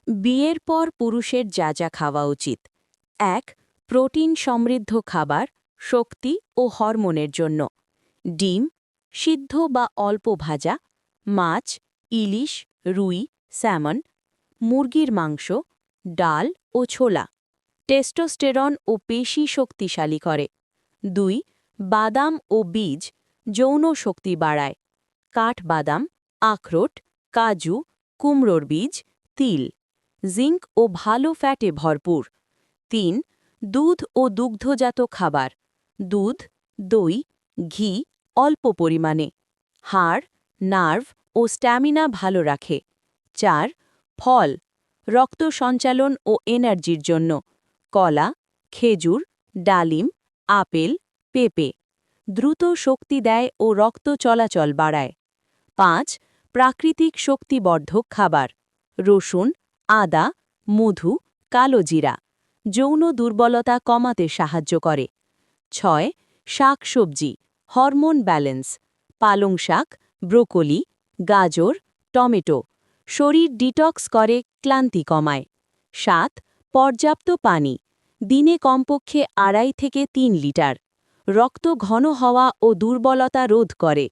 বিয়ের পর পুরুষের যা যা খাওয়া উচিত। ১. প্রোটিন সমৃদ্ধ খাবার, শক্তি ও হরমোনের জন্য। ডিম, সিদ্ধ বা অল্প ভাজা, মাছ, ইলিশ, রুই, স্যামন, মুরগির মাংস, ডাল ও ছোলা। টেস্টোস্টেরন ও পেশি শক্তিশালী করে। ২. বাদাম ও বীজ, যৌন শক্তি বাড়ায়। কাঠবাদাম, আখরোট, কাজু, কুমড়োর বীজ, তিল। জিঙ্ক ও ভালো ফ্যাটে ভরপুর। ৩. দুধ ও দুগ্ধজাত খাবার, দুধ, দই, ঘি অল্প পরিমাণে। হাড়, নার্ভ ও স্ট্যামিনা ভালো রাখে। ৪. ফল, রক্ত সঞ্চালন ও এনার্জির জন্য। কলা, খেজুর, ডালিম, আপেল, পেঁপে। দ্রুত শক্তি দেয় ও রক্ত চলাচল বাড়ায়। ৫. প্রাকৃতিক শক্তিবর্ধক খাবার, রসুন, আদা, মধু, কালোজিরা। যৌন দুর্বলতা কমাতে সাহায্য করে। ৬. শাকসবজি, হরমোন ব্যালেন্স, পালং শাক, ব্রোকলি, গাজর, টমেটো। শরীর ডিটক্স করে, ক্লান্তি কমায়। ৭. পর্যাপ্ত পানি, দিনে কমপক্ষে ২.৫ থেকে ৩ লিটার। রক্ত ঘন হওয়া ও দুর্বলতা রোধ করে।